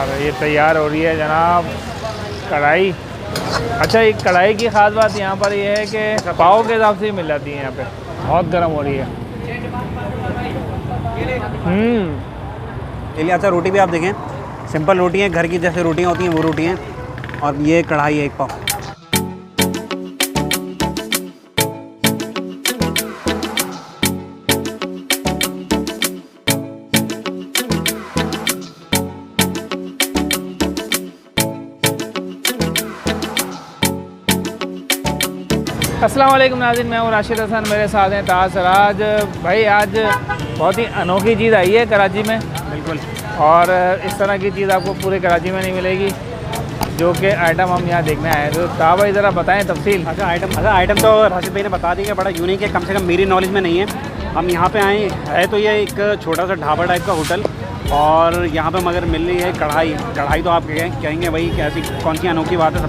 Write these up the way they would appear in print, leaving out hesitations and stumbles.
और ये तैयार हो रही है जनाब कढ़ाई। अच्छा, एक कढ़ाई की ख़ास बात यहाँ पर ये है कि पाव के हिसाब से ही मिल जाती है यहाँ पे। बहुत गर्म हो रही है। चलिए, अच्छा रोटी भी आप देखें, सिंपल रोटी है, घर की जैसे रोटियाँ होती हैं वो रोटी हैं। और ये कढ़ाई है 1 पाव। अस्सलाम वालेकुम नाज़रीन, मैं हूँ राशिद हसन, मेरे साथ हैं ताज सराज भाई। आज बहुत ही अनोखी चीज़ आई है कराची में। बिल्कुल। और इस तरह की चीज़ आपको पूरे कराची में नहीं मिलेगी, जो कि आइटम हम यहाँ देखने आए। तो ताज भाई ज़रा बताएं तफसील। अच्छा आइटम तो राशिद भाई ने बता दी कि बड़ा यूनिक है, कम से कम मेरी नॉलेज में नहीं है। हम यहाँ पे आए है तो ये एक छोटा सा ढाबा टाइप का होटल, और यहाँ पे मगर मिल रही है कढ़ाई तो आप कहेंगे भाई कैसी कौन सी अनोखी बात है,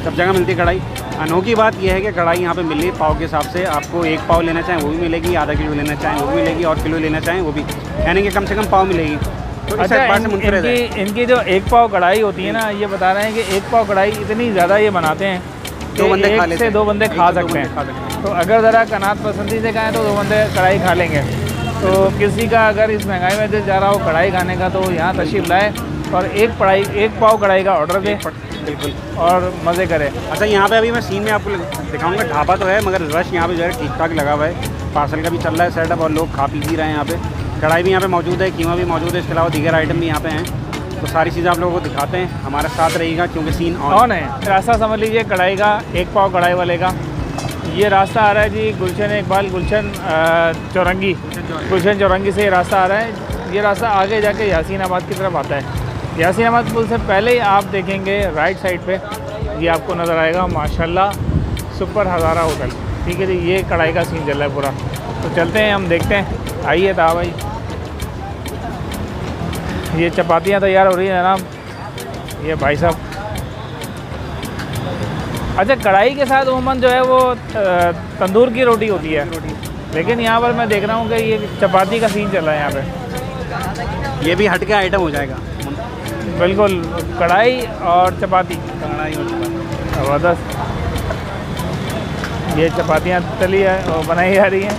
सब जगह मिलती है कढ़ाई। अनोखी बात यह है कि कढ़ाई यहाँ पे मिल रही है पाव के हिसाब से। आपको 1 पाव लेना चाहें वो भी मिलेगी, आधा किलो लेना चाहें वो भी मिलेगी, और किलो लेना चाहें वो भी, यानी कि कम से कम पाव मिलेगी। तो अच्छा, इनकी जो 1 पाव कढ़ाई होती है ना, ये बता रहे हैं कि 1 पाव कढ़ाई इतनी ज़्यादा ये बनाते हैं कि 1 से 2 बंदे खा सकते हैं। तो अगर ज़रा कनात पसंदी से खाएँ तो 2 बंदे कढ़ाई खा लेंगे। तो किसी का अगर इस महंगाई में दिल जा रहा हो कढ़ाई खाने का, तो यहाँ तशरीफ़ लाए और 1 पाव कढ़ाई का ऑर्डर दें। बिल्कुल, और मज़े करें। अच्छा, यहाँ पे अभी मैं सीन में आपको दिखाऊंगा। ढाबा तो है मगर रश यहाँ पे जो है ठीक ठाक लगा हुआ है। पार्सल का भी चल रहा है सेटअप और लोग खा पी भी रहे हैं यहाँ पे। कढ़ाई भी यहाँ पे मौजूद है, कीमा भी मौजूद है, इसके अलावा दीगर आइटम भी यहाँ पे हैं। तो सारी चीज़ें आप लोगों को दिखाते हैं, हमारे साथ रहिएगा क्योंकि सीन ऑन है। रास्ता समझ लीजिए कढ़ाई का, 1 पाव कढ़ाई वाले का। ये रास्ता आ रहा है जी गुलशन इकबाल, गुलशन चौरंगी से ये रास्ता आ रहा है। ये रास्ता आगे जाके यासीनाबाद की तरफ आता है। यासीनाबाद पुल से पहले ही आप देखेंगे राइट साइड पे ये आपको नज़र आएगा माशाल्लाह सुपर हज़ारा होटल। ठीक है जी, ये कढ़ाई का सीन चल रहा है पूरा। तो चलते हैं, हम देखते हैं। आइए ता भाई। ये चपातियाँ तैयार हो रही हैं जनाब, ये भाई साहब। अच्छा, कढ़ाई के साथ उमूमन जो है वो तंदूर की रोटी होती है, लेकिन यहाँ पर मैं देख रहा हूँ कि ये चपाती का सीन चल रहा है यहाँ पे। ये भी हट के आइटम हो जाएगा। बिल्कुल, कढ़ाई और चपाती, ज़बरदस्त। ये चपातियाँ तली है, बनाई जा रही हैं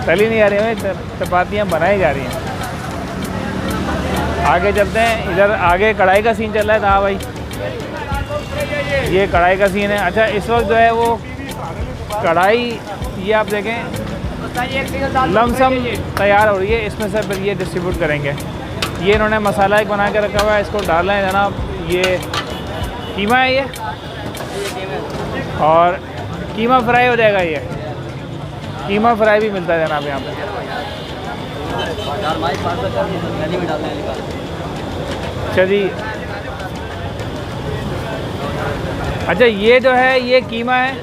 तली नहीं आ रही है, चपातियाँ बनाई जा रही हैं। आगे चलते हैं, इधर आगे कढ़ाई का सीन चल रहा है। हाँ भाई, ये कढ़ाई का सीन है। अच्छा, इस वक्त जो है वो कढ़ाई, ये आप देखें लमसम तैयार हो रही है। इसमें से फिर ये डिस्ट्रीब्यूट करेंगे। ये इन्होंने मसाला एक बना के रखा हुआ है, इसको डालना है जनाब। ये कीमा है ये, और कीमा फ्राई हो जाएगा। ये कीमा फ्राई भी मिलता है जनाब यहाँ पे। अच्छा जी, अच्छा ये जो है ये कीमा है,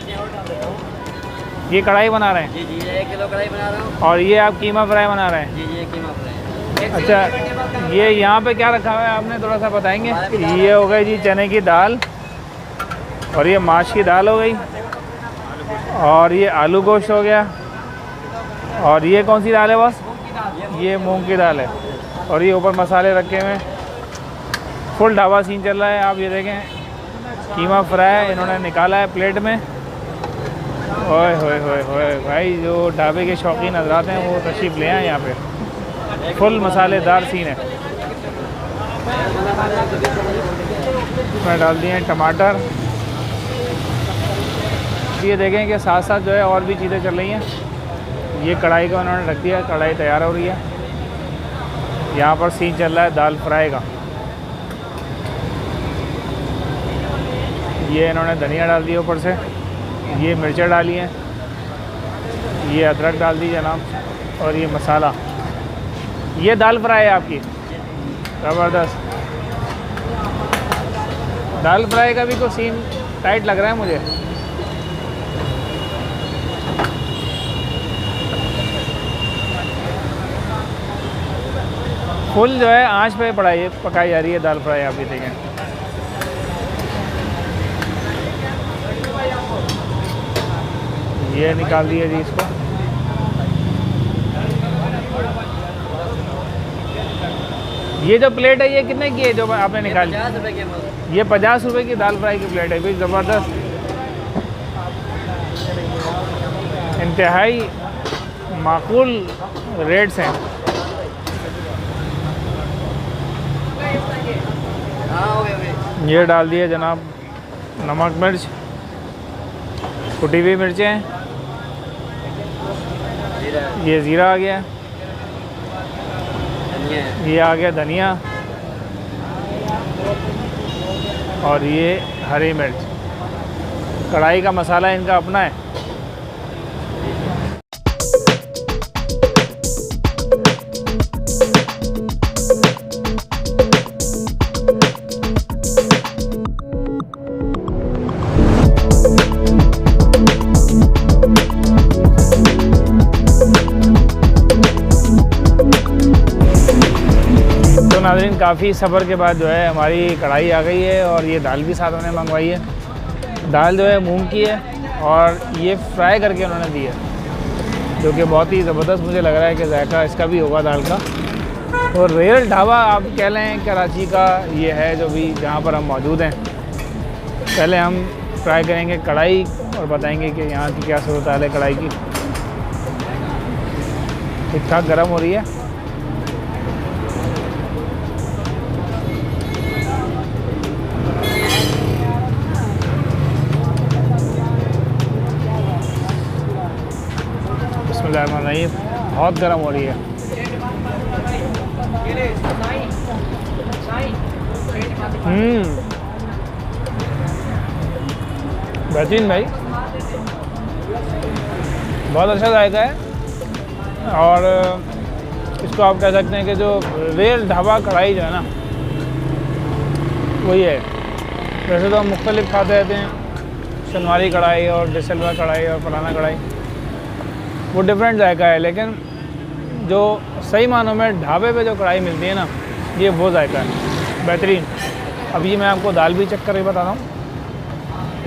ये कढ़ाई बना रहे हैं। जी जी, 1 किलो कढ़ाई बना रहा हूँ। और ये आप कीमा फ्राई बना रहे हैं। जी जी, कीमा फ्राई। अच्छा, ये यहाँ पे क्या रखा हुआ है आपने, थोड़ा सा बताएंगे? ये हो गई जी चने की दाल, और ये माश की दाल हो गई, और ये आलू गोश्त हो गया, और ये कौन सी दाल है बॉस? ये मूंग की दाल है, और ये ऊपर मसाले रखे हुए हैं। फुल ढाबा सीन चल रहा है। आप ये देखें, कीमा फ्राई इन्होंने निकाला है प्लेट में। ओए होए होए होए भाई, जो ढाबे के शौकीन हजरात हैं वो तशरीफ़ ले आए यहाँ पे। फुल मसालेदार सीन है। इसमें डाल दिए हैं टमाटर। ये देखें कि साथ साथ जो है और भी चीज़ें चल रही हैं। ये कढ़ाई का उन्होंने रख दिया, कढ़ाई तैयार हो रही है। यहाँ पर सीन चल रहा है दाल फ्राई का। ये इन्होंने धनिया डाल दिया ऊपर से, ये मिर्चें डाली हैं, ये अदरक डाल दी जनाब, और ये मसाला। ये दाल फ्राई है आपकी, ज़बरदस्त। दाल फ्राई का भी कोई सीन टाइट लग रहा है मुझे। फुल जो है आंच पे पकाई जा रही है दाल फ्राई, आप ये देखें। ये निकाल दिया जी इसको। ये जो प्लेट है ये कितने की है जो आपने निकाली? 50 रुपए की है। ये 50 रुपए की दाल फ्राई की प्लेट है भाई, ज़बरदस्त, इंतहाई माकूल रेट्स हैं। हाँ हो गए। ये डाल दिए जनाब नमक मिर्च, कुटी हुई मिर्चें, ये ज़ीरा आ गया, ये आ गया धनिया, और ये हरी मिर्च। कढ़ाई का मसाला इनका अपना है। तो नाज़रीन, काफ़ी सब्र के बाद जो है हमारी कढ़ाई आ गई है और ये दाल भी साथ में मंगवाई है। दाल जो है मूंग की है और ये फ्राई करके उन्होंने दी है, जो कि बहुत ही ज़बरदस्त मुझे लग रहा है कि जायका इसका भी होगा दाल का। और रियल ढाबा आप कह लें कराची का ये है जो भी जहाँ पर हम मौजूद हैं। पहले हम ट्राई करेंगे कढ़ाई और बताएंगे कि यहाँ की क्या सूरत हाल है कढ़ाई की। ठीक ठाक गर्म हो रही है। बिस्मिल्लाहिर्रहमानिर्रहीम, बहुत गर्म हो रही है। बेहतरीन भाई, बहुत अच्छा जायका है। और इसको आप कह सकते हैं कि जो रियल ढाबा कढ़ाई जो है ना वही है। वैसे तो हम मुख्तलिफ खाते रहते हैं, शनवारी कढ़ाई और डिसलवा कढ़ाई और फलाना कढ़ाई, वो डिफरेंट जायका है, लेकिन जो सही मानों में ढाबे पे जो कढ़ाई मिलती है ना, ये वो जायका है, बेहतरीन। अभी मैं आपको दाल भी चेक करके बताता हूँ।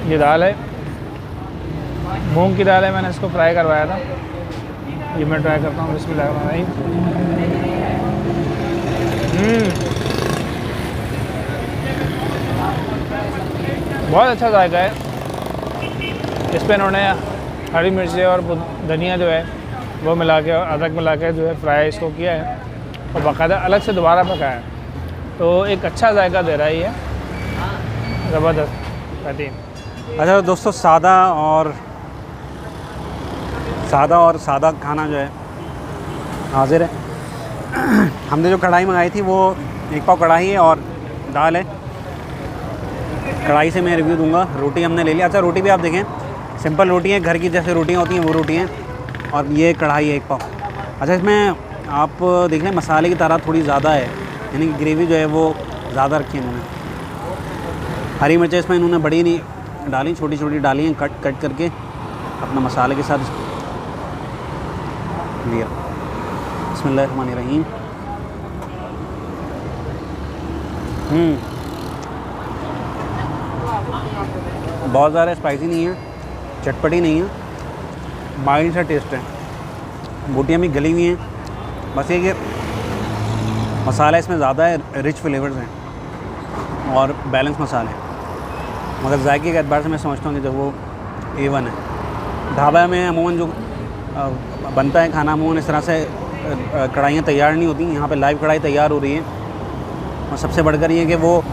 ये दाल है, मूंग की दाल है, मैंने इसको फ्राई करवाया था। ये मैं ट्राई करता हूँ। बिस्मिल्लाहिर्रहमानिर्रहीम। बहुत अच्छा जायका है। इस पर इन्होंने हरी मिर्चें और धनिया जो है वो मिला के और अदरक मिला के जो है फ्राई इसको किया है और बाकायदा अलग से दोबारा पकाया है, तो एक अच्छा जायका दे रहा है ये, ज़बरदस्त, बेहतरीन। अच्छा दोस्तों, सादा खाना जो है हाजिर है। हमने जो कढ़ाई मंगाई थी वो 1 पाव कढ़ाई है और दाल है। कढ़ाई से मैं रिव्यू दूंगा। रोटी हमने ले लिया। अच्छा, रोटी भी आप देखें, सिंपल रोटी है, घर की जैसे रोटियां होती हैं वो रोटी हैं। और ये कढ़ाई है 1 पाव। अच्छा, इसमें आप देख लें मसाले की तरह थोड़ी ज़्यादा है, यानी कि ग्रेवी जो है वो ज़्यादा रखी है इन्होंने। हरी मिर्चें इसमें इन्होंने बड़ी नहीं डाली, छोटी छोटी डाली हैं, कट करके अपना मसाले के साथ लिया। बिस्मिल्लाहिर्रहमानिर्रहीम। बहुत ज़्यादा स्पाइसी नहीं है, चटपटी नहीं है, माइल्ड सा टेस्ट है। बोटियाँ भी गली हुई हैं, बस ये कि मसाला इसमें ज़्यादा है, रिच फ्लेवर्स हैं और बैलेंस मसाले हैं। मगर जायके के एतबार से मैं समझता हूँ कि जब वो A1 है। ढाबा में अमूमन जो बनता है खाना, अमूमन इस तरह से कढ़ाइयाँ तैयार नहीं होती। यहाँ पे लाइव कढ़ाई तैयार हो रही है। और सबसे बढ़कर ये कि वो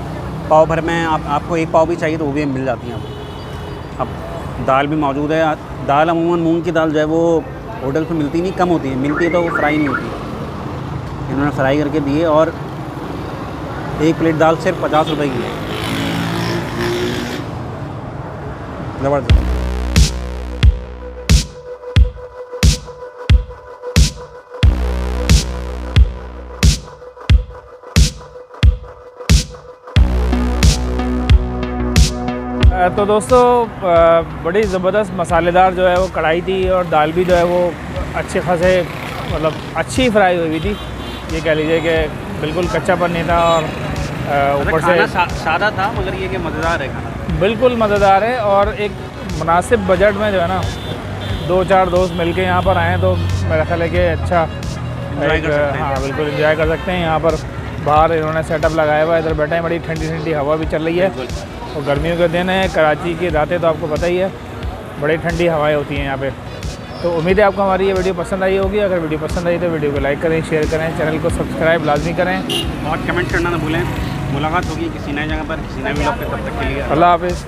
पाव भर में आपको 1 पाव भी चाहिए तो वो भी मिल जाती हैं। अब दाल भी मौजूद है। दाल अमूमन मूंग की दाल जो है वो होटल पे मिलती नहीं, कम होती है, मिलती है तो वो फ्राई नहीं होती। इन्होंने फ्राई करके दिए और 1 प्लेट दाल सिर्फ 50 रुपए की है। ज़बरदस्त। तो दोस्तों, बड़ी ज़बरदस्त मसालेदार जो है वो कढ़ाई थी और दाल भी जो है वो अच्छे खासे मतलब अच्छी फ्राई हुई थी। ये कह लीजिए कि बिल्कुल कच्चापन नहीं था और ऊपर से सादा था, मगर ये कि मज़ेदार है खाना, बिल्कुल मज़ेदार है। और एक मुनासिब बजट में जो है ना 2-4 दोस्त मिलके यहाँ पर आएँ तो मेरा ख्याल है कि अच्छा एंजॉय कर सकते हैं। हाँ बिल्कुल एंजॉय कर सकते हैं। यहाँ पर बाहर इन्होंने सेटअप लगाया हुआ है, इधर बैठे हैं, बड़ी ठंडी ठंडी हवा भी चल रही है। और गर्मियों के दिन है, कराची की रातें तो आपको पता ही है, बड़ी ठंडी हवाएं होती हैं यहाँ पे। तो उम्मीद है आपको हमारी ये वीडियो पसंद आई होगी। अगर वीडियो पसंद आई तो वीडियो को लाइक करें, शेयर करें, चैनल को सब्सक्राइब लाजमी करें और कमेंट करना ना भूलें। मुलाकात होगी किसी नई जगह पर, किसी नए व्लॉग पे, तब तक के लिए अल्लाह हाफिज़।